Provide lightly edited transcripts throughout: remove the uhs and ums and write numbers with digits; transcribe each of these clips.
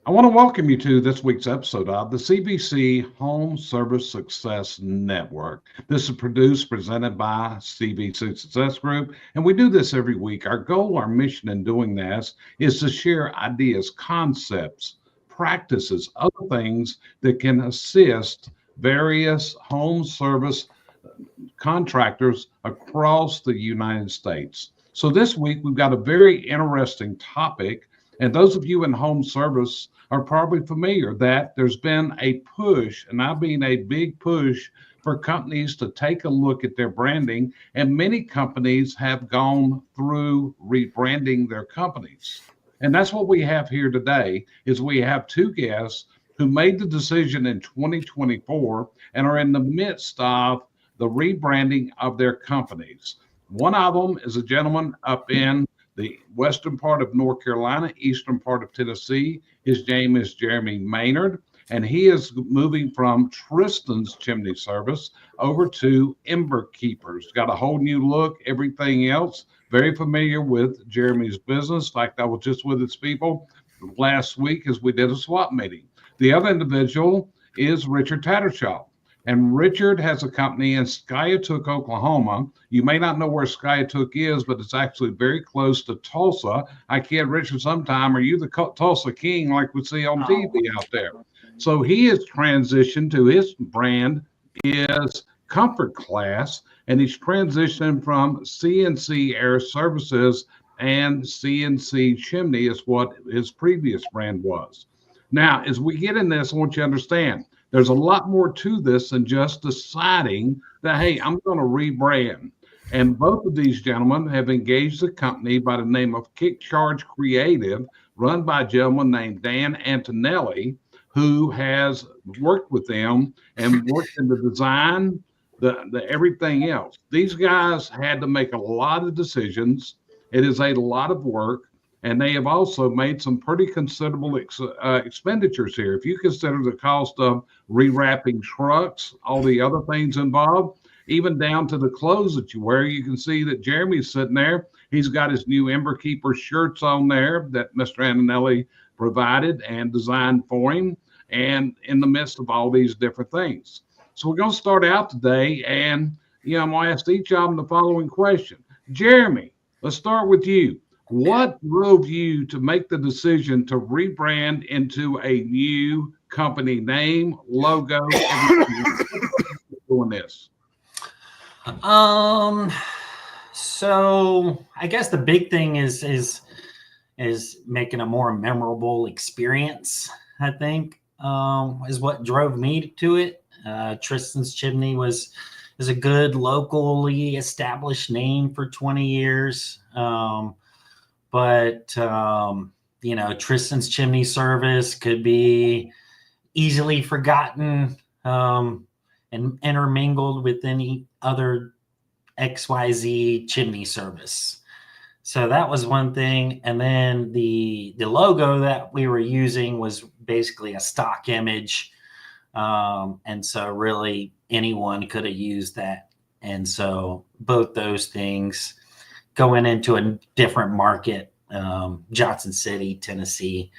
I want to welcome you to this week's episode of the CBC Home Service Success Network. This is produced, presented by CBC Success Group, and we do this every week. Our goal, our mission in doing this is to share ideas, concepts, practices, other things that can assist various home service contractors across the United States. So this week we've got a very interesting topic, and those of you in home service are probably familiar that there's been a push, and I mean a big push, for companies to take a look at their branding, and many companies have gone through rebranding their companies. And that's what we have here today is we have two guests who made the decision in 2024 and are in the midst of the rebranding of their companies. One of them is a gentleman up in the western part of North Carolina, eastern part of Tennessee. His name is Jeremy Maynard, and he is moving from Tristan's Chimney Service over to Ember Keepers. Got a whole new look, everything else. Very familiar with Jeremy's business. In fact, I was just with his people last week as we did a swap meeting. The other individual is Richard Tattershall. And Richard has a company in Skiatook, Oklahoma. You may not know where Skiatook is, but it's actually very close to Tulsa. I kid Richard sometime, are you the Tulsa King like we see on TV out there? So he has transitioned to his brand is Comfort Class, and he's transitioned from CNC Air Services and CNC Chimney is what his previous brand was. Now, as we get in this, I want you to understand there's a lot more to this than just deciding that, hey, I'm going to rebrand. And both of these gentlemen have engaged a company by the name of Kick Charge Creative, run by a gentleman named Dan Antonelli, who has worked with them and worked in the design, the everything else. These guys had to make a lot of decisions. It is a lot of work. And they have also made some pretty considerable expenditures here. If you consider the cost of rewrapping trucks, all the other things involved, even down to the clothes that you wear, you can see that Jeremy's sitting there. He's got his new Ember Keeper shirts on there that Mr. Antonelli provided and designed for him, and in the midst of all these different things. So we're going to start out today, and I'm going to ask each of them the following question. Jeremy, let's start with you. What drove you to make the decision to rebrand into a new company name, logo, doing this? So I guess the big thing is making a more memorable experience, I think, is what drove me to it. Tristan's Chimney is a good locally established name for 20 years. But Tristan's Chimney Service could be easily forgotten and intermingled with any other XYZ chimney service. So that was one thing. And then the logo that we were using was basically a stock image. And so really anyone could have used that. And so both those things going into a different market, Johnson City, Tennessee,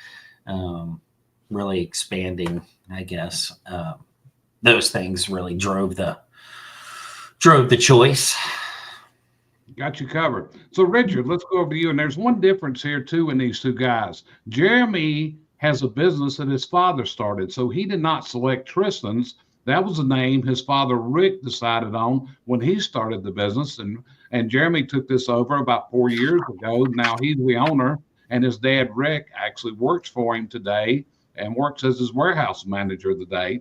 really expanding, I guess. Those things really drove the choice. Got you covered. So Richard, let's go over to you. And there's one difference here too in these two guys. Jeremy has a business that his father started, so he did not select Tristan's. That was the name his father Rick decided on when he started the business, and Jeremy took this over about 4 years ago. Now he's the owner, and his dad Rick actually works for him today and works as his warehouse manager today.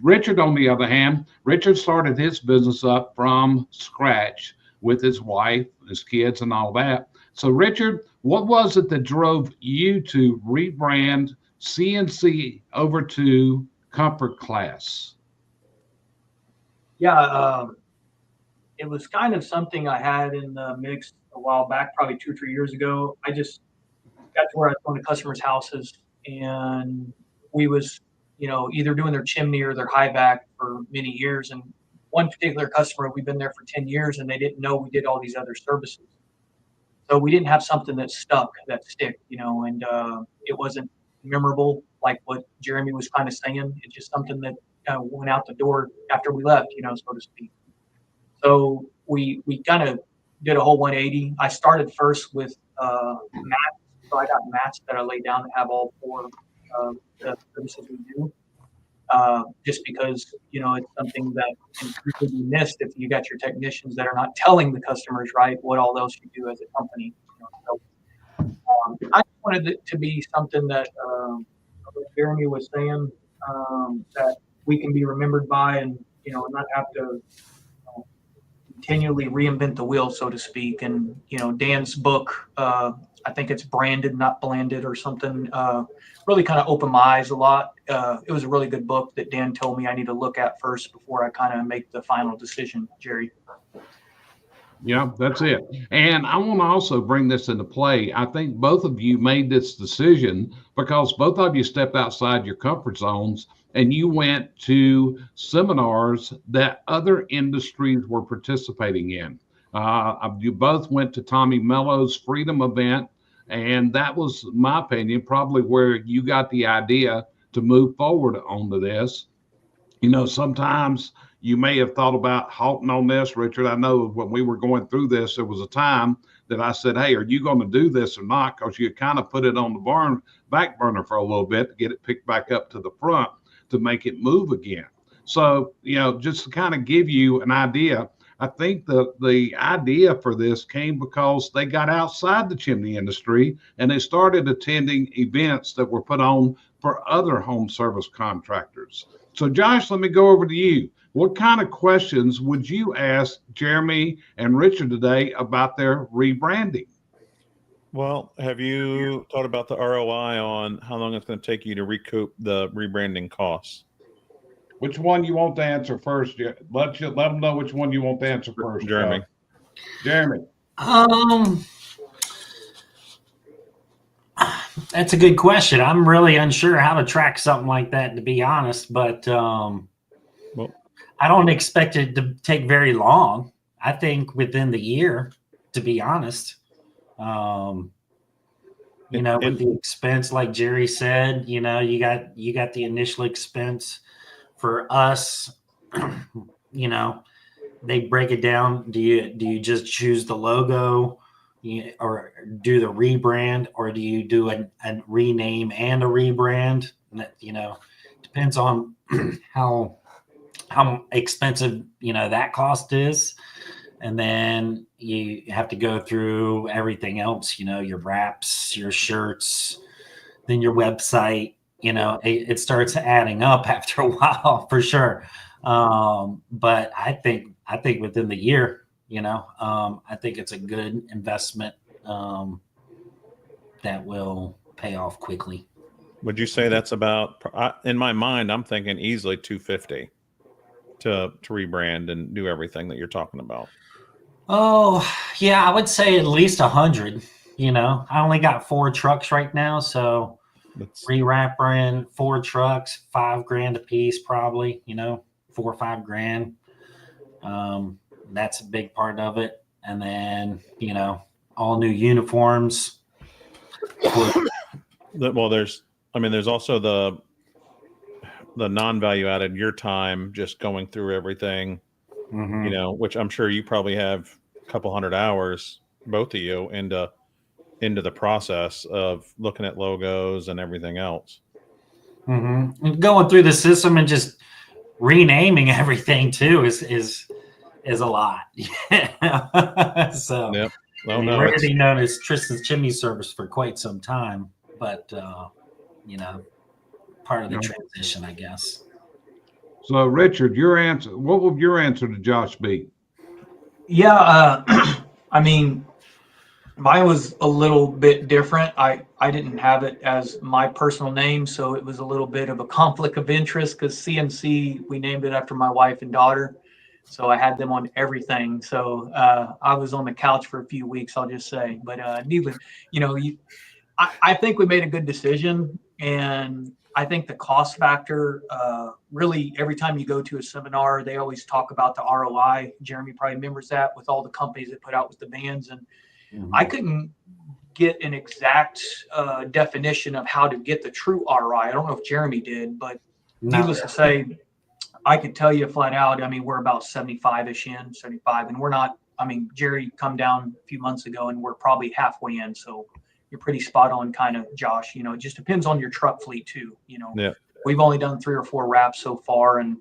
Richard, on the other hand, Richard started his business up from scratch with his wife, his kids, and all that. So Richard, what was it that drove you to rebrand CNC over to Comfort Class? Yeah, it was kind of something I had in the mix a while back, probably 2 or 3 years ago. I just got to where I was going to customers' houses, and we was, either doing their chimney or their high back for many years. And one particular customer, we've been there for 10 years, and they didn't know we did all these other services. So we didn't have something that stick, and it wasn't memorable, like what Jeremy was kind of saying. It's just something that went out the door after we left, so to speak. So we kind of did a whole 180. I started first with mats. So I got mats that I laid down that have all four the services we do. Just because it's something that can quickly be missed if you got your technicians that are not telling the customers what all else you do as a company. So I wanted it to be something that like Jeremy was saying, that we can be remembered by, and not have to continually reinvent the wheel, so to speak. And Dan's book, I think it's Branded, Not Blanded, or something. Really kind of opened my eyes a lot. It was a really good book that Dan told me I need to look at first before I kind of make the final decision, Jerry. Yeah, that's it. And I want to also bring this into play. I think both of you made this decision because both of you stepped outside your comfort zones and you went to seminars that other industries were participating in. You both went to Tommy Mello's Freedom event, and that was, in my opinion, probably where you got the idea to move forward onto this. Sometimes you may have thought about halting on this, Richard. I know when we were going through this, there was a time that I said, hey, are you going to do this or not? Because you kind of put it on the back burner for a little bit to get it picked back up to the front to make it move again. So, just to kind of give you an idea, I think the idea for this came because they got outside the chimney industry and they started attending events that were put on for other home service contractors. So, Josh, let me go over to you. What kind of questions would you ask Jeremy and Richard today about their rebranding? Well, have you thought about the ROI on how long it's going to take you to recoup the rebranding costs? Which one you want to answer first? Let them know which one you want to answer first. Jeremy. Jeremy. That's a good question. I'm really unsure how to track something like that, to be honest, but I don't expect it to take very long. I think within the year, to be honest. With the expense, like Jerry said, you got the initial expense. For us, they break it down. Do you just choose the logo, or do the rebrand, or do you do a rename and a rebrand? Depends on how expensive that cost is, and then you have to go through everything else. Your wraps, your shirts, then your website. It starts adding up after a while, for sure. But I think within the year, I think it's a good investment that will pay off quickly. Would you say that's about, in my mind, I'm thinking easily $250 to rebrand and do everything that you're talking about? Oh, yeah, I would say at least 100. I only got 4 trucks right now, so rewrapping 4 trucks, $5,000 a piece, probably, $4 or $5,000. That's a big part of it. And then, all new uniforms. Well, there's also the non-value added, your time just going through everything, which I'm sure you probably have a couple hundred hours, both of you, into the process of looking at logos and everything else. And going through the system and just renaming everything too is a lot. So yep. We're going to be known as Tristan's Chimney Service for quite some time, but part of the transition, I guess. So, Richard, your answer. What would your answer to Josh be? Yeah, I mean, mine was a little bit different. I didn't have it as my personal name, so it was a little bit of a conflict of interest because CNC, we named it after my wife and daughter. So I had them on everything. So I was on the couch for a few weeks, I'll just say. But needless, I think we made a good decision. And I think the cost factor, really, every time you go to a seminar, they always talk about the ROI. Jeremy probably remembers that with all the companies that put out with the vans. And I couldn't get an exact definition of how to get the true ROI. I don't know if Jeremy did, but needless to say, I could tell you flat out, I mean, we're about 75-ish in, 75, and we're not, I mean, Jerry come down a few months ago and we're probably halfway in. So you're pretty spot on kind of, Josh. You know, it just depends on your truck fleet too. You know, Yeah. We've only done 3 or 4 wraps so far, and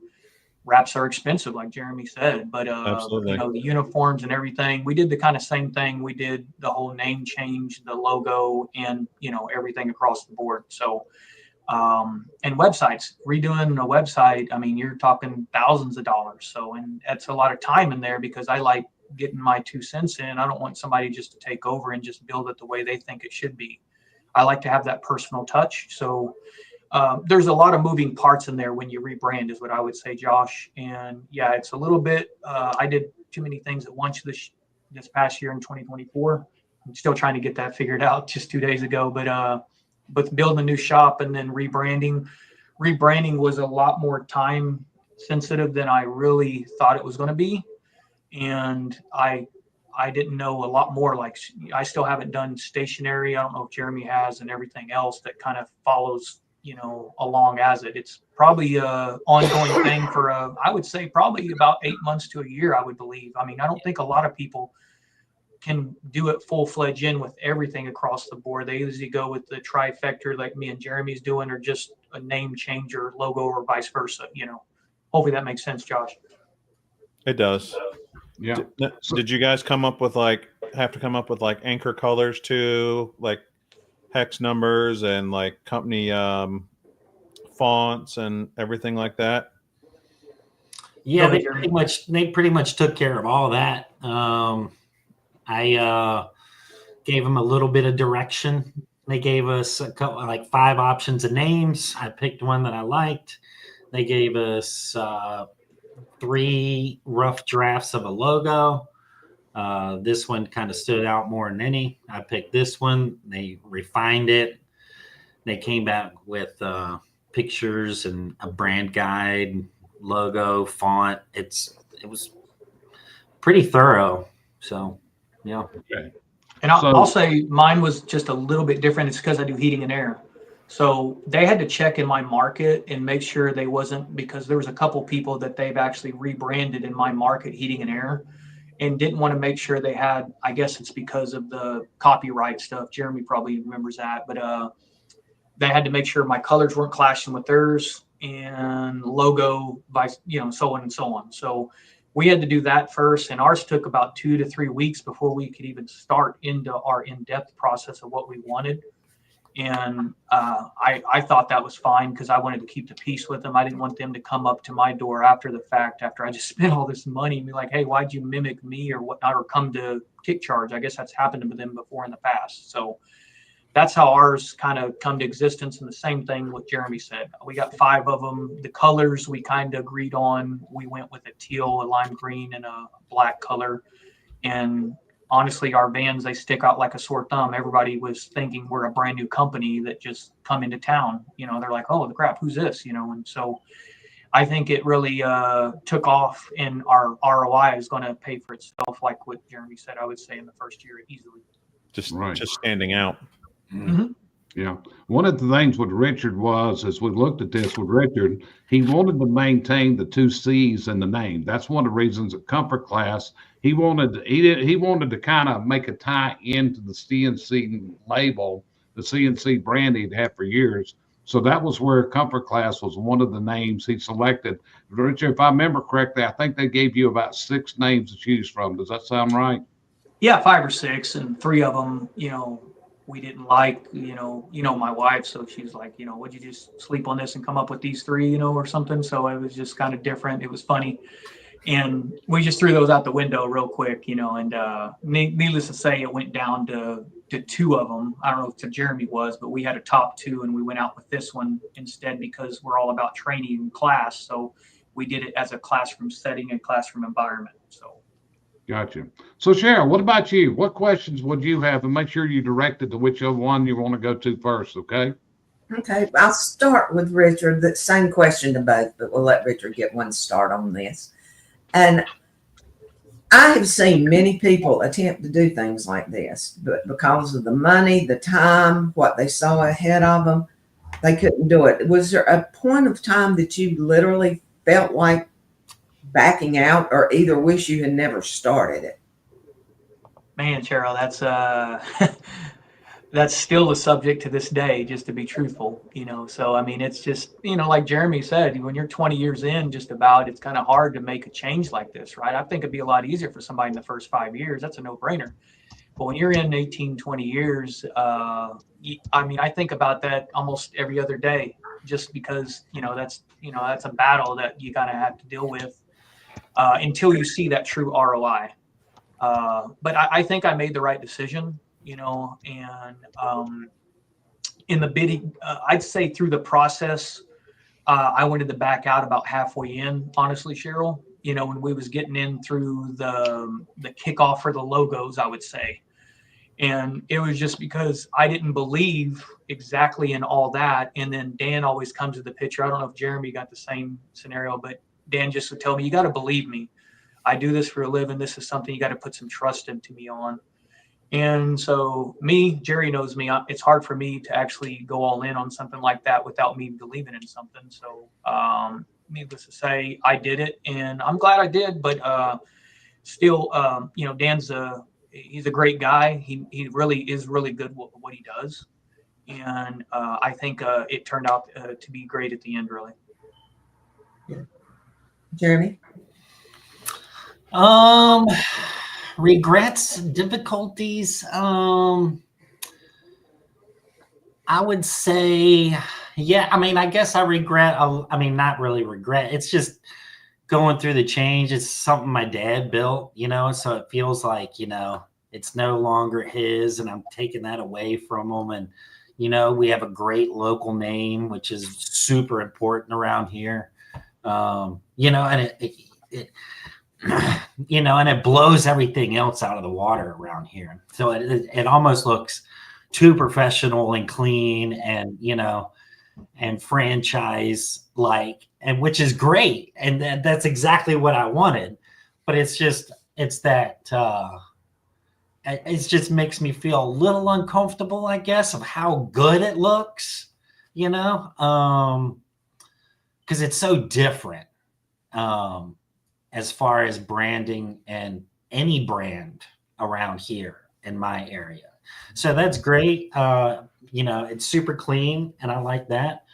wraps are expensive, like Jeremy said, but Absolutely. you know, the uniforms and everything, we did the kind of same thing. We did the whole name change, the logo, and, you know, everything across the board. So, and websites, redoing a website, I mean, you're talking thousands of dollars. So, and that's a lot of time in there because I like getting my 2 cents in. I don't want somebody just to take over and just build it the way they think it should be. I like to have that personal touch. So, there's a lot of moving parts in there when you rebrand, is what I would say, Josh. And yeah, it's a little bit, I did too many things at once this past year in 2024. I'm still trying to get that figured out just 2 days ago, but building a new shop and then rebranding was a lot more time sensitive than I really thought it was going to be. And I didn't know a lot more. Like, I still haven't done stationery. I don't know if Jeremy has, and everything else that kind of follows, you know, along as it's probably a ongoing thing for I would say probably about 8 months to a year, I would believe. I mean, I don't think a lot of people can do it full-fledged in with everything across the board. They usually go with the trifecta like me and Jeremy's doing, or just a name change or logo, or vice versa, you know. Hopefully that makes sense, Josh. It does. Yeah. Did you guys have to come up with like anchor colors too, like hex numbers and like company fonts and everything like that? Yeah, they pretty much took care of all that. I gave them a little bit of direction. They gave us a couple, like 5 options of names. I picked one that I liked. They gave us 3 rough drafts of a logo. This one kind of stood out more than any. I picked this one. They refined it. They came back with pictures and a brand guide, logo, font. It was pretty thorough. So, yeah. Okay. And I'll say mine was just a little bit different. It's because I do heating and air. So they had to check in my market and make sure they wasn't, because there was a couple people that they've actually rebranded in my market, heating and air, and didn't want to make sure they had, I guess it's because of the copyright stuff. Jeremy probably remembers that, but they had to make sure my colors weren't clashing with theirs, and logo, you know, so on and so on. So we had to do that first, and ours took about 2 to 3 weeks before we could even start into our in-depth process of what we wanted. And I thought that was fine because I wanted to keep the peace with them. I didn't want them to come up to my door after the fact, after I just spent all this money, and be like, hey, why'd you mimic me or whatnot, or come to kick charge? I guess that's happened to them before in the past. So that's how ours kind of come to existence. And the same thing with Jeremy said. We got 5 of them. The colors we kind of agreed on. We went with a teal, a lime green, and a black color. And honestly, our vans, they stick out like a sore thumb. Everybody was thinking we're a brand new company that just come into town. You know, they're like, oh, the crap, who's this? You know, and so I think it really took off, and our ROI is going to pay for itself, like what Jeremy said, I would say in the first year easily. Just standing out. Mm-hmm. Yeah. One of the things with Richard was, as we looked at this with Richard, he wanted to maintain the 2 C's in the name. That's one of the reasons at Comfort Class, he wanted to kind of make a tie into the CNC label, the CNC brand he'd had for years. So that was where Comfort Class was one of the names he selected. Richard, if I remember correctly, I think they gave you about 6 names to choose from. Does that sound right? Yeah, 5 or 6, and 3 of them, you know, we didn't like, you know, my wife. So she's like, you know, would you just sleep on this and come up with these 3, you know, or something. So it was just kind of different. It was funny. And we just threw those out the window real quick, you know, and needless to say, it went down to 2 of them. I don't know if Jeremy was, but we had a top 2, and we went out with this one instead because we're all about training and class. So we did it as a classroom setting and classroom environment. So. Gotcha. So Cheryl, what about you? What questions would you have? And make sure you direct it to whichever one you want to go to first, okay? Okay, I'll start with Richard. The same question to both, but we'll let Richard get one start on this. And I have seen many people attempt to do things like this, but because of the money, the time, what they saw ahead of them, they couldn't do it. Was there a point of time that you literally felt like backing out, or either wish you had never started it? Man, Cheryl, that's that's still a subject to this day, just to be truthful, So I mean, it's just, like Jeremy said, when you're 20 years in, just about, it's kind of hard to make a change like this, right? I think it'd be a lot easier for somebody in the first 5 years. That's a no-brainer. But when you're in 18, 20 years, I mean, I think about that almost every other day, just because, that's a battle that you kind of have to deal with until you see that true ROI. But I think I made the right decision, and in the bidding, I'd say through the process, I wanted to back out about halfway in, honestly, Cheryl. When we was getting in through the kickoff for the logos, I would say. And it was just because I didn't believe exactly in all that. And then Dan always comes to the picture. I don't know if Jeremy got the same scenario, but Dan just would tell me, you got to believe me. I do this for a living. This is something you got to put some trust into me on. And so Jerry knows me. It's hard for me to actually go all in on something like that without me believing in something. So needless to say, I did it, and I'm glad I did. But still, he's a great guy. He really is really good at what he does, and I think it turned out to be great at the end, really. Yeah. Jeremy? Regrets, difficulties. I would say, yeah. I mean, I guess I regret. I mean, not really regret. It's just going through the change. It's something my dad built, so it feels like, it's no longer his, and I'm taking that away from him. And, we have a great local name, which is super important around here. And it and it blows everything else out of the water around here. So it almost looks too professional and clean and, and franchise like, and which is great. And that's exactly what I wanted. But it just makes me feel a little uncomfortable, I guess, of how good it looks, because it's so different. As far as branding and any brand around here in my area. So that's great. It's super clean and I like that.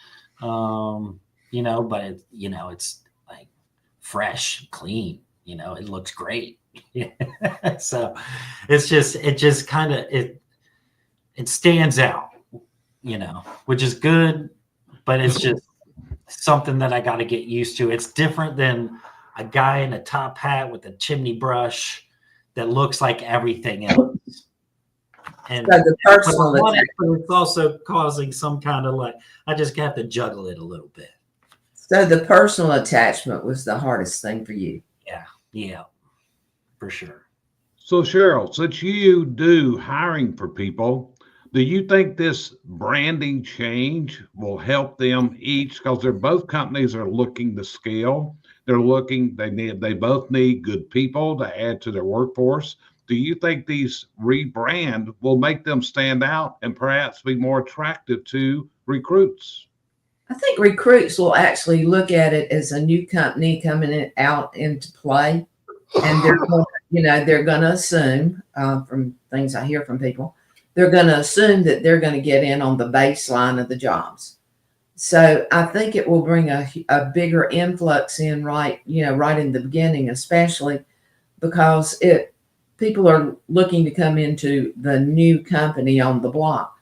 But it's like fresh, clean, it looks great. So it just kind of, it stands out, which is good, but it's just something that I got to get used to. It's different than a guy in a top hat with a chimney brush that looks like everything else. And so the personal it's also causing some kind of I just have to juggle it a little bit. So the personal attachment was the hardest thing for you. Yeah, for sure. So Cheryl, since you do hiring for people, do you think this branding change will help them each? Because both companies are looking to scale. They both need good people to add to their workforce. Do you think these rebrand will make them stand out and perhaps be more attractive to recruits? I think recruits will actually look at it as a new company coming out into play. And they're going to assume, from things I hear from people, they're going to assume that they're going to get in on the baseline of the jobs. So I think it will bring a bigger influx in right in the beginning, especially because people are looking to come into the new company on the block.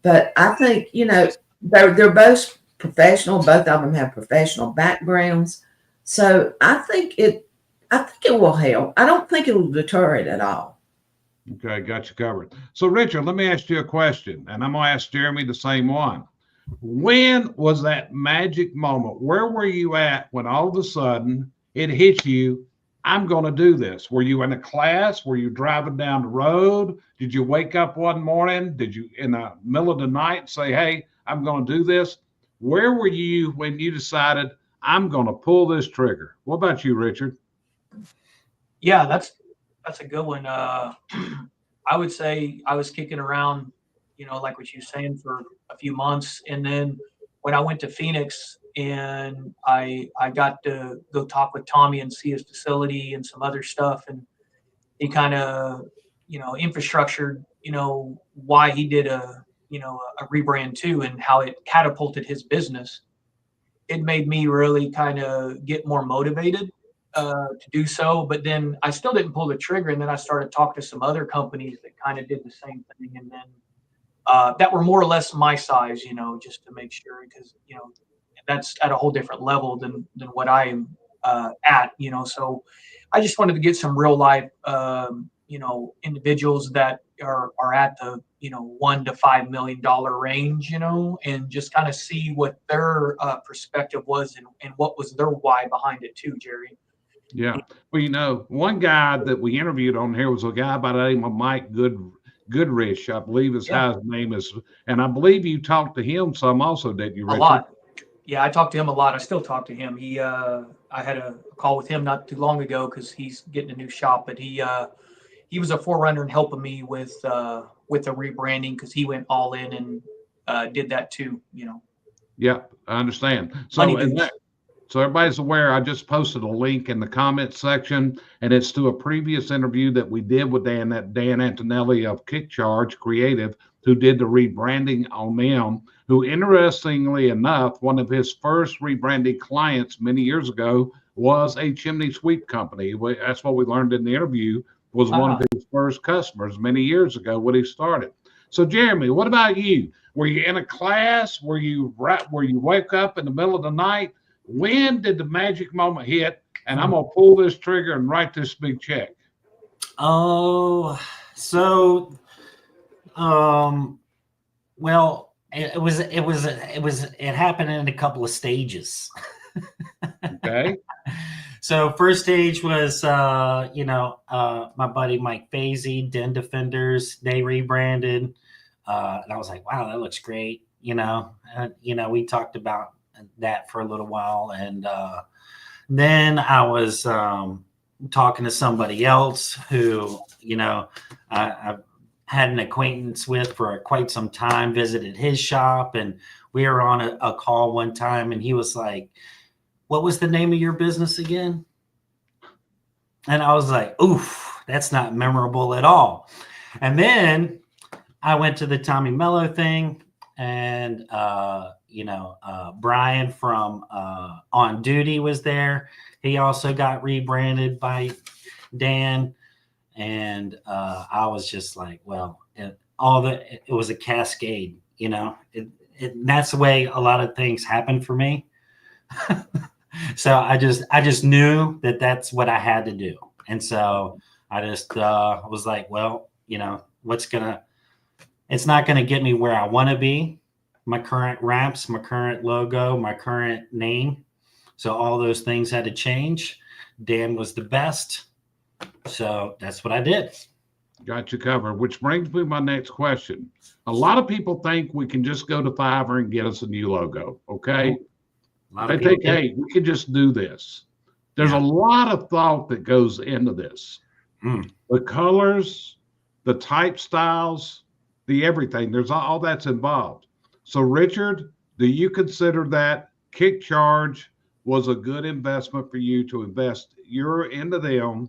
But I think, they're both professional. Both of them have professional backgrounds. So I think it will help. I don't think it will deter it at all. Okay, got you covered. So Richard, let me ask you a question, and I'm going to ask Jeremy the same one. When was that magic moment? Where were you at when all of a sudden it hit you, I'm going to do this? Were you in a class? Were you driving down the road? Did you wake up one morning? Did you in the middle of the night say, hey, I'm going to do this? Where were you when you decided I'm going to pull this trigger? What about you, Richard? Yeah, That's a good one. I would say I was kicking around, like what you're saying, for a few months, and then when I went to Phoenix and I got to go talk with Tommy and see his facility and some other stuff, and he kind of infrastructured why he did a rebrand too, and how it catapulted his business. It made me really kind of get more motivated to do so. But then I still didn't pull the trigger. And then I started talking to some other companies that kind of did the same thing. And then that were more or less my size, just to make sure, because, that's at a whole different level than what I am at, So I just wanted to get some real life, individuals that are at the, $1 to $5 million range, and just kind of see what their perspective was, and what was their why behind it too, Jerry. Yeah. Well, one guy that we interviewed on here was a guy by the name of Mike Goodrich, I believe is how his name is. And I believe you talked to him some also, didn't you, Richard? A lot. Yeah, I talked to him a lot. I still talk to him. I had a call with him not too long ago because he's getting a new shop, but he was a forerunner in helping me with the rebranding, because he went all in and did that too, Yeah, I understand. So everybody's aware, I just posted a link in the comments section, and it's to a previous interview that we did with Dan Antonelli of Kick Charge Creative, who did the rebranding on them, who, interestingly enough, one of his first rebranding clients many years ago was a chimney sweep company. That's what we learned in the interview, was one of his first customers many years ago when he started. So Jeremy, what about you? Were you in a class? Were you wake up in the middle of the night? When did the magic moment hit, and I'm gonna pull this trigger and write this big check? Oh, so, well, it happened in a couple of stages. Okay. So first stage was, my buddy Mike Fazy, Den Defenders, they rebranded. And I was like, wow, that looks great. We talked about that for a little while. And then I was talking to somebody else who, I've had an acquaintance with for quite some time, visited his shop, and we were on a call one time, and he was like, what was the name of your business again? And I was like, oof, that's not memorable at all. And then I went to the Tommy Mello thing, and Brian from On Duty was there. He also got rebranded by Dan, and I was just like, well, it was a cascade, and that's the way a lot of things happen for me. So I just knew that that's what I had to do, and so I just was like, well, it's not gonna get me where I want to be. My current ramps, my current logo, my current name. So all those things had to change. Dan was the best. So that's what I did. Got you covered, which brings me to my next question. A lot of people think we can just go to Fiverr and get us a new logo. Okay. They think, hey, we can just do this. There's a lot of thought that goes into this. The colors, the type styles, the everything. There's all that's involved. So, Richard, do you consider that Kick Charge was a good investment for you to invest into them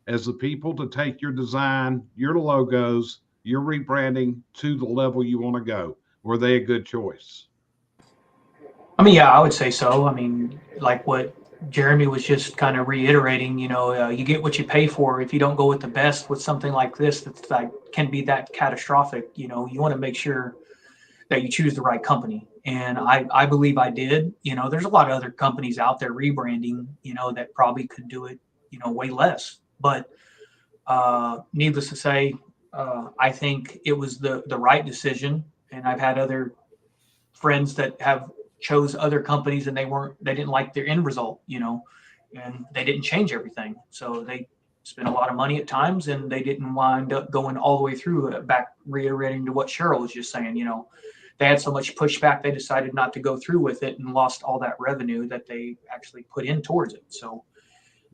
as the people to take your design, your logos, your rebranding to the level you want to go? Were they a good choice? I mean, yeah, I would say so. I mean, like what Jeremy was just kind of reiterating, you get what you pay for. If you don't go with the best with something like this, that's like can be that catastrophic, you want to make sure that you choose the right company. And I believe I did. There's a lot of other companies out there rebranding, that probably could do it, way less. But needless to say, I think it was the right decision. And I've had other friends that have chose other companies, and they didn't like their end result, and they didn't change everything. So they spent a lot of money at times, and they didn't wind up going all the way through. Back reiterating to what Cheryl was just saying, they had so much pushback, they decided not to go through with it and lost all that revenue that they actually put in towards it. So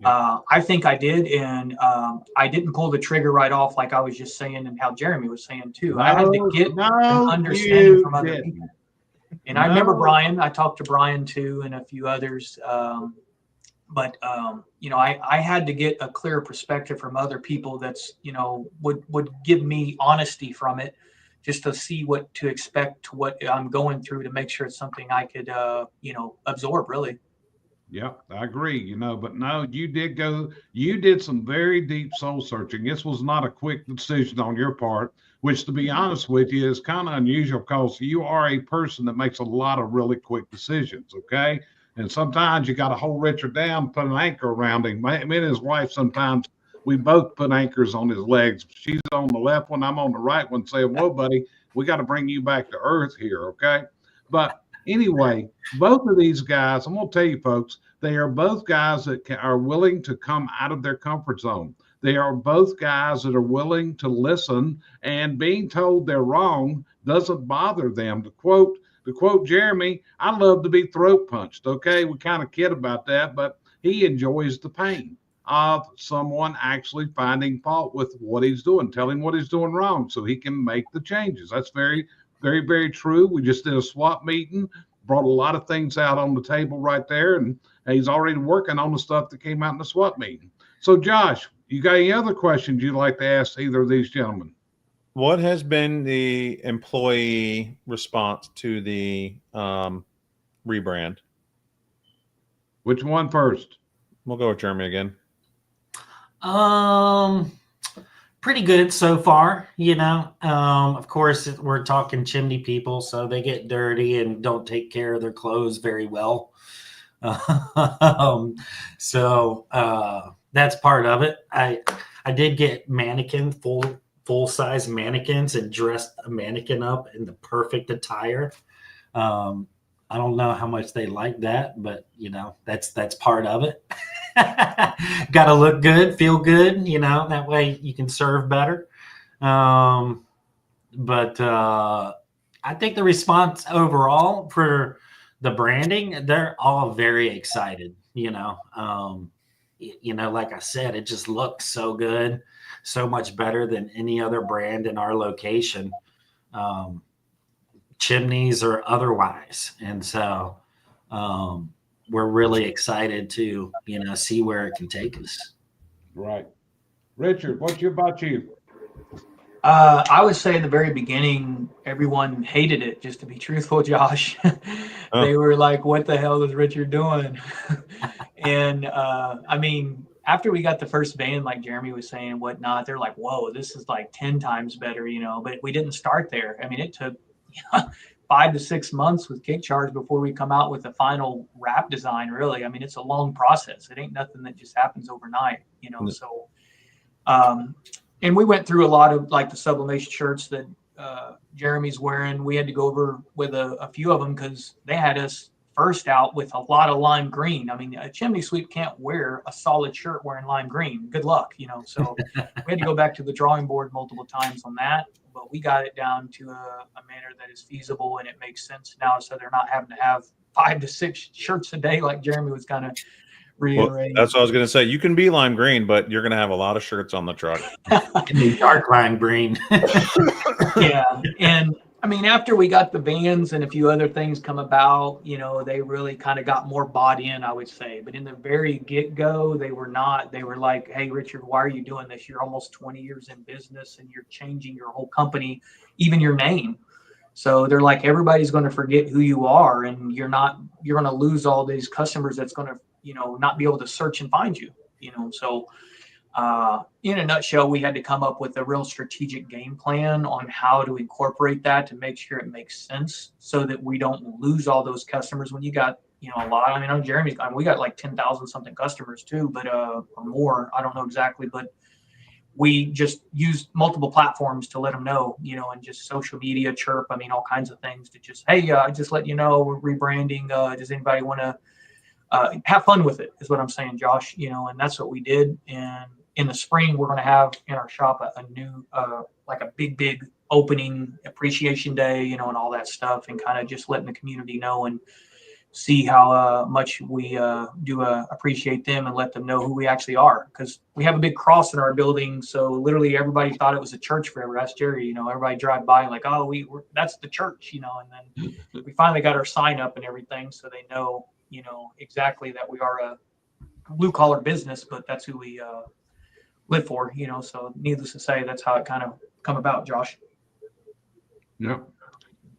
I think I did, and I didn't pull the trigger right off, like I was just saying, and how Jeremy was saying too. I had to get an understanding from other people. And I remember Brian. I talked to Brian too, and a few others. But I had to get a clear perspective from other people that's would give me honesty from it, just to see what to expect, to what I'm going through, to make sure it's something I could absorb really. Yeah, I agree, but no, you did some very deep soul searching. This was not a quick decision on your part, which, to be honest with you, is kind of unusual because you are a person that makes a lot of really quick decisions. Okay. And sometimes you got to hold Richard down, put an anchor around him. Me and his wife, sometimes we both put anchors on his legs. She's on the left one, I'm on the right one, saying, whoa, buddy, we got to bring you back to earth here. Okay. But anyway, both of these guys, I'm going to tell you, folks, they are both guys that are willing to come out of their comfort zone. They are both guys that are willing to listen, and being told they're wrong doesn't bother them. To quote Jeremy, I love to be throat punched. Okay, we kind of kid about that, but he enjoys the pain of someone actually finding fault with what he's doing, telling what he's doing wrong so he can make the changes. That's very, very, very true. We just did a swap meeting, brought a lot of things out on the table right there, and he's already working on the stuff that came out in the swap meeting. So, Josh, you got any other questions you'd like to ask either of these gentlemen? What has been the employee response to the rebrand? Which one first? We'll go with Jeremy again. Pretty good so far, Of course, we're talking chimney people, so they get dirty and don't take care of their clothes very well. So that's part of it. I did get full size mannequins and dressed a mannequin up in the perfect attire. I don't know how much they like that, but that's part of it. Got to look good, feel good, that way you can serve better. But I think the response overall for the branding, they're all very excited, like I said, it just looks so good, so much better than any other brand in our location, chimneys or otherwise. And so, we're really excited to, see where it can take us. Right. Richard, what about you? I would say in the very beginning, everyone hated it, just to be truthful, Josh. They were like, what the hell is Richard doing? And after we got the first van, like Jeremy was saying and whatnot, they're like, whoa, this is like 10 times better, but we didn't start there. It took 5 to 6 months with Kick Charge before we come out with the final wrap design, really. It's a long process. It ain't nothing that just happens overnight, So, and we went through a lot of like the sublimation shirts that Jeremy's wearing. We had to go over with a few of them because they had us first out with a lot of lime green. A chimney sweep can't wear a solid shirt wearing lime green. Good luck, So we had to go back to the drawing board multiple times on that. But we got it down to a manner that is feasible and it makes sense now. So they're not having to have 5 to 6 shirts a day like Jeremy was kind of reiterating. Well, that's what I was going to say. You can be lime green, but you're going to have a lot of shirts on the truck. Dark lime green. Yeah. And after we got the vans and a few other things come about, they really kind of got more bought in, I would say. But in the very get-go, they were not. They were like, hey, Richard, why are you doing this? You're almost 20 years in business and you're changing your whole company, even your name. So they're like, everybody's going to forget who you are, and you're going to lose all these customers that's going to, not be able to search and find you, So in a nutshell, we had to come up with a real strategic game plan on how to incorporate that to make sure it makes sense so that we don't lose all those customers when you got, a lot. On Jeremy's, we got like 10,000 something customers too, but, or more, I don't know exactly, but we just used multiple platforms to let them know, and just social media, chirp, all kinds of things to just, hey, just let you know, we're rebranding. Does anybody want to have fun with it is what I'm saying, Josh, and that's what we did. And in the spring, we're going to have in our shop a new, like a big opening appreciation day, and all that stuff, and kind of just letting the community know and see how much we do appreciate them and let them know who we actually are. Because we have a big cross in our building, so literally everybody thought it was a church forever. That's Jerry. You know, everybody drive by and like, oh, that's the church. You know, and then we finally got our sign up and everything, so they know, you know, exactly that we are a blue collar business, but that's who we live for. You know, so needless to say, that's how it kind of come about, Josh. Yep.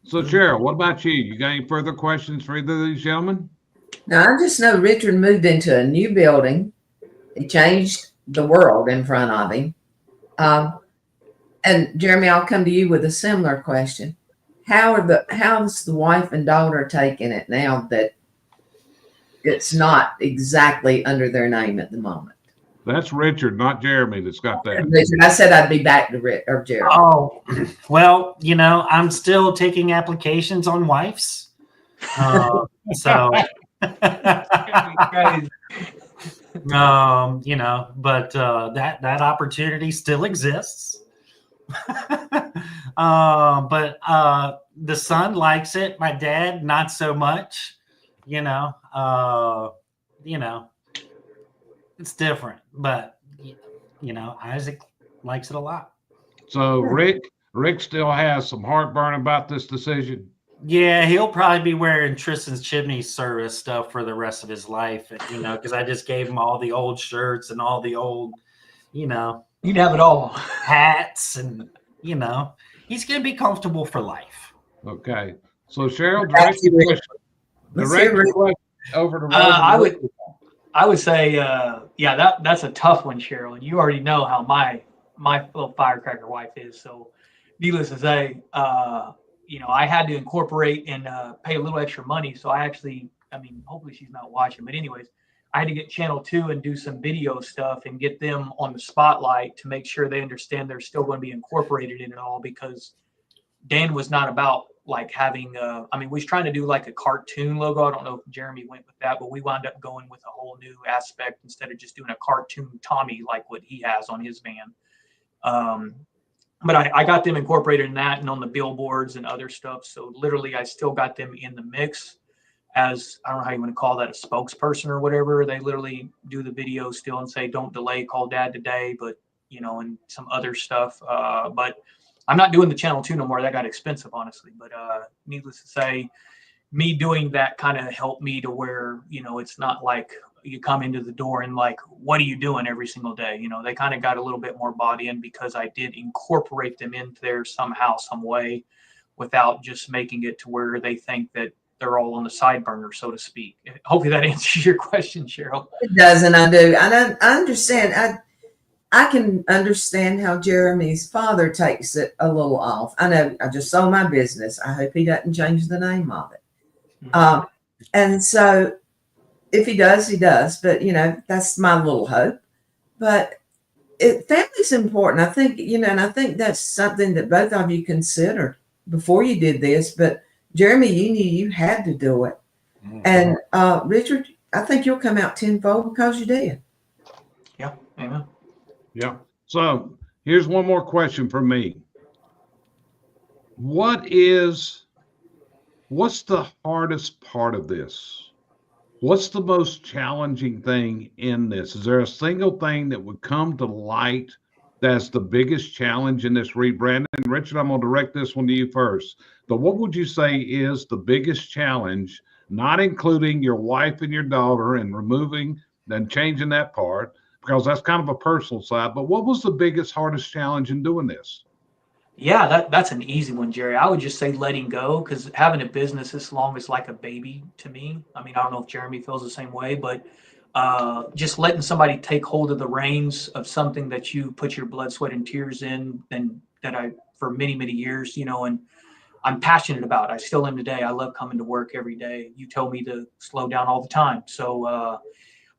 So, Cheryl, what about you? You got any further questions for either of these gentlemen? Now, I just know Richard moved into a new building. He changed the world in front of him. And Jeremy, I'll come to you with a similar question. How's the wife and daughter taking it now that it's not exactly under their name at the moment? That's Richard, not Jeremy, that's got that. Richard, I said I'd be back to Jeremy. Oh, well, you know, I'm still taking applications on wives. So, you know, but that opportunity still exists. But the son likes it. My dad, not so much. You know, it's different, but you know, Isaac likes it a lot. So Rick still has some heartburn about this decision. Yeah, he'll probably be wearing Tristan's Chimney Service stuff for the rest of his life, you know, because I just gave him all the old shirts and all the old, you know, You'd have it all. hats, and you know, he's gonna be comfortable for life. Okay. So Cheryl, direct the question over to Rosa. I would say, yeah, that's a tough one, Cheryl. And you already know how my little firecracker wife is. So, needless to say, you know, I had to incorporate and pay a little extra money. So I mean, hopefully she's not watching, but anyways, I had to get Channel 2 and do some video stuff and get them on the spotlight to make sure they understand they're still going to be incorporated in it all, because Dan was not about like having I mean, we was trying to do like a cartoon logo. I don't know if Jeremy went with that, but we wound up going with a whole new aspect instead of just doing a cartoon Tommy like what he has on his van. But I got them incorporated in that and on the billboards and other stuff. So literally I still got them in the mix as, I don't know how you want to call that, a spokesperson or whatever. They literally do the video still and say, don't delay, call dad today, but you know, and some other stuff. But I'm not doing the Channel 2 no more. That got expensive, honestly. But needless to say, me doing that kind of helped me to where, you know, it's not like you come into the door and like, what are you doing every single day? You know, they kind of got a little bit more bought in because I did incorporate them into there somehow, some way, without just making it to where they think that they're all on the side burner, so to speak. Hopefully that answers your question, Cheryl. It does, and I do. I understand. I can understand how Jeremy's father takes it a little off. I know I just sold my business. I hope he doesn't change the name of it. And so if he does, he does. But, you know, that's my little hope. But family's important. I think, you know, and I think that's something that both of you considered before you did this. But Jeremy, you knew you had to do it. And Richard, I think you'll come out tenfold because you did. Yeah, amen. Yeah. So here's one more question for me. What's the hardest part of this? What's the most challenging thing in this? Is there a single thing that would come to light that's the biggest challenge in this rebranding? Richard, I'm going to direct this one to you first. But what would you say is the biggest challenge, not including your wife and your daughter and removing and changing that part, because that's kind of a personal side, but what was the biggest, hardest challenge in doing this? Yeah, that's an easy one, Jerry. I would just say letting go, because having a business this long is like a baby to me. I mean, I don't know if Jeremy feels the same way, but just letting somebody take hold of the reins of something that you put your blood, sweat, and tears in, and that I, for many, many years, you know, and I'm passionate about. I still am today. I love coming to work every day. You tell me to slow down all the time. So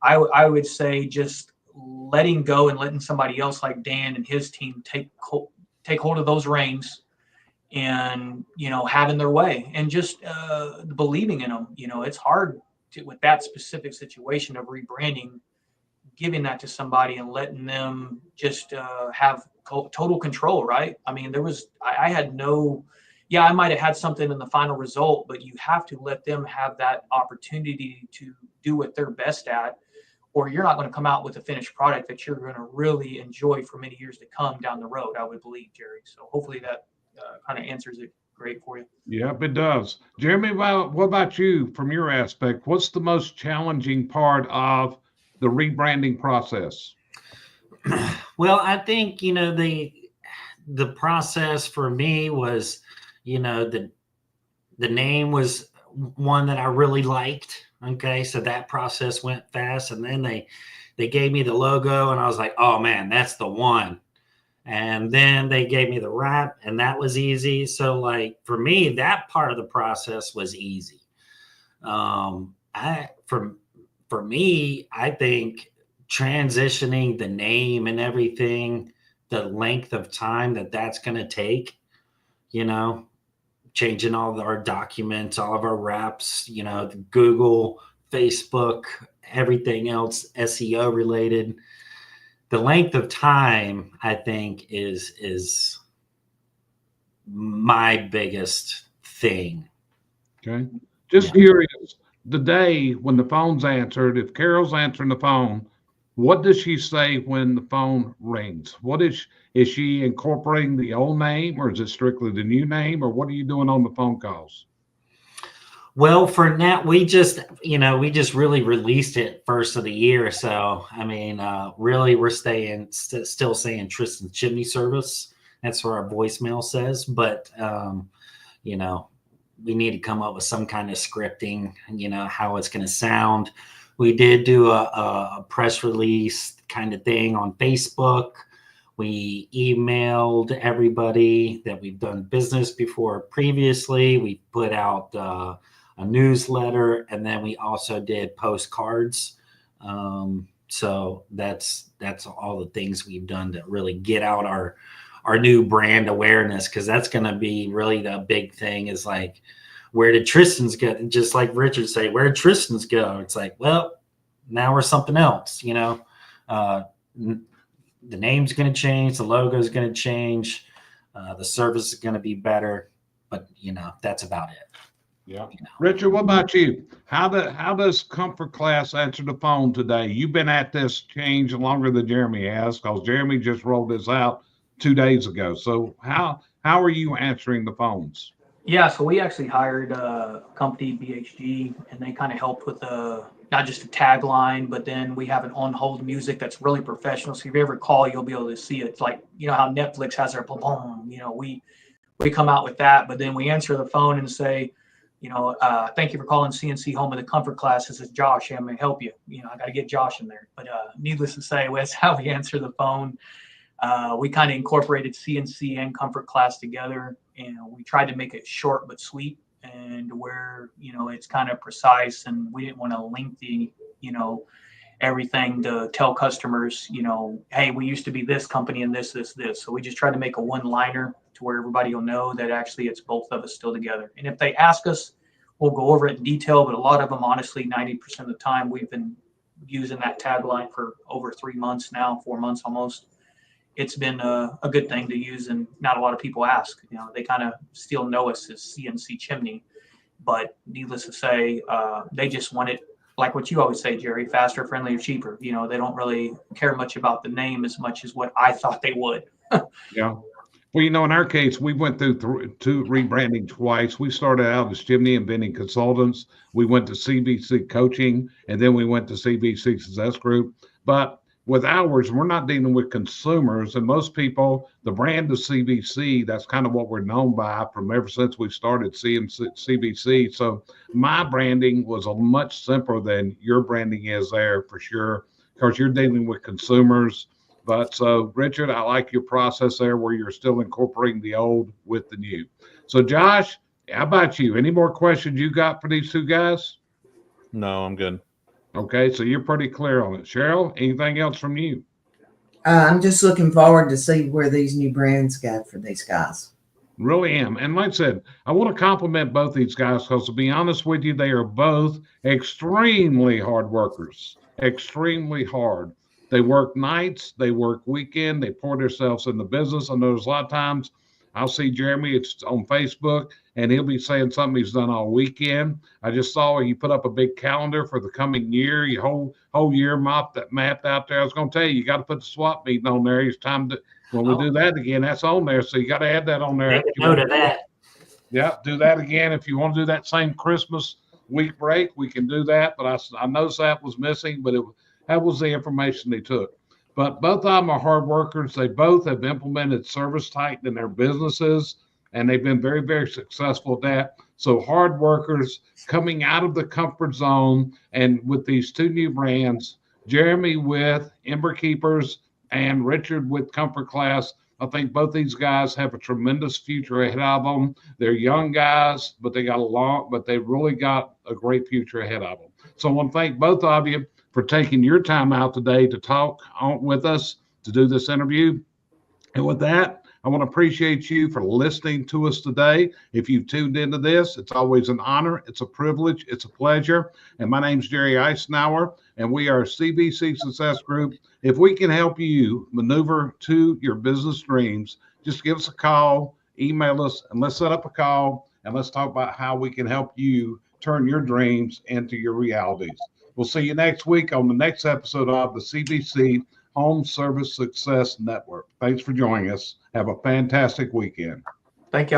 I would say just letting go and letting somebody else like Dan and his team take hold of those reins and, you know, having their way and just believing in them. You know, it's hard with that specific situation of rebranding, giving that to somebody and letting them just have total control. Right. I mean, I had no yeah, I might have had something in the final result, but you have to let them have that opportunity to do what they're best at, or you're not going to come out with a finished product that you're going to really enjoy for many years to come down the road, I would believe, Jerry. So hopefully that kind of answers it great for you. Yep, it does. Jeremy, what about you from your aspect? What's the most challenging part of the rebranding process? Well, I think, the process for me was, the name was one that I really liked. Okay. So that process went fast, and then they gave me the logo, and I was like, oh man, that's the one. And then they gave me the wrap, and that was easy. So like for me, that part of the process was easy. For me, I think transitioning the name and everything, the length of time that's going to take, changing all of our documents, all of our reps, Google, Facebook, everything else SEO related. The length of time, I think, is my biggest thing. Okay. Just curious, the day when the phone's answered, if Carol's answering the phone, what does she say when the phone rings? What is she incorporating the old name, or is it strictly the new name, or what are you doing on the phone calls? Well, for now, we just really released it first of the year. So, I mean, really, we're still saying Tristan's Chimney Service. That's what our voicemail says. But, we need to come up with some kind of scripting, how it's going to sound. We did do a press release kind of thing on Facebook. We emailed everybody that we've done business before previously. We put out a newsletter, and then we also did postcards. So that's all the things we've done to really get out our new brand awareness, because that's going to be really the big thing, is like, where did Tristan's go? Just like Richard say, where did Tristan's go? It's like, well, now we're something else, the name's going to change, the logo is going to change, the service is going to be better, but that's about it. Yeah. Richard, what about you? How does Comfort Class answer the phone today? You've been at this change longer than Jeremy has, because Jeremy just rolled this out 2 days ago. So how are you answering the phones? Yeah, so we actually hired a company, BHG, and they kind of helped with not just a tagline, but then we have an on-hold music that's really professional. So if you ever call, you'll be able to see it. It's like, how Netflix has their boom, we come out with that, but then we answer the phone and say, thank you for calling CNC Home of the Comfort Class. This is Josh. I'm going to help you. I got to get Josh in there. But needless to say, that's how we answer the phone. We kind of incorporated CNC and Comfort Class together, and we tried to make it short but sweet, and where it's kind of precise, and we didn't want to lengthy everything to tell customers hey, we used to be this company and this. So we just tried to make a one-liner to where everybody will know that actually it's both of us still together. And if they ask us, we'll go over it in detail, but a lot of them, honestly, 90% of the time, we've been using that tagline for over 3 months now, 4 months almost. It's been a good thing to use, and not a lot of people ask. They kind of still know us as CNC Chimney, but needless to say, they just want it, like what you always say, Jerry, faster, friendlier, cheaper. They don't really care much about the name as much as what I thought they would. Yeah. Well, in our case, we went through two rebranding twice. We started out as Chimney and Vending Consultants. We went to CBC Coaching, and then we went to CBC Success Group. But with ours, we're not dealing with consumers, and most people, the brand of CBC, that's kind of what we're known by from ever since we started CBC. So my branding was a much simpler than your branding is there, for sure, because you're dealing with consumers. But so, Richard, I like your process there where you're still incorporating the old with the new. So, Josh, how about you? Any more questions you got for these two guys? No, I'm good. Okay, so you're pretty clear on it. Cheryl, anything else from you? I'm just looking forward to see where these new brands go for these guys. Really am. And like I said, I want to compliment both these guys, because to be honest with you, they are both extremely hard workers, extremely hard. They work nights, they work weekend, they pour themselves in the business. I know there's a lot of times I'll see Jeremy. It's on Facebook, and he'll be saying something he's done all weekend. I just saw you put up a big calendar for the coming year, your whole year mapped out there. I was going to tell you, you got to put the swap meeting on there. It's time to, when we do that again, that's on there. So you got to add that on there. Make a note of that. Yeah, do that again. If you want to do that same Christmas week break, we can do that. But I noticed that was missing, but that was the information they took. But both of them are hard workers. They both have implemented Service Titan in their businesses, and they've been very, very successful at that. So hard workers coming out of the comfort zone, and with these two new brands, Jeremy with Ember Keepers and Richard with Comfort Class. I think both these guys have a tremendous future ahead of them. They're young guys, but they've really got a great future ahead of them. So I want to thank both of you for taking your time out today to talk with us, to do this interview. And with that, I want to appreciate you for listening to us today. If you've tuned into this, it's always an honor. It's a privilege. It's a pleasure. And my name's Jerry Eisenhower, and we are CBC Success Group. If we can help you maneuver to your business dreams, just give us a call, email us, and let's set up a call, and let's talk about how we can help you turn your dreams into your realities. We'll see you next week on the next episode of the CBC Home Service Success Network. Thanks for joining us. Have a fantastic weekend. Thank you.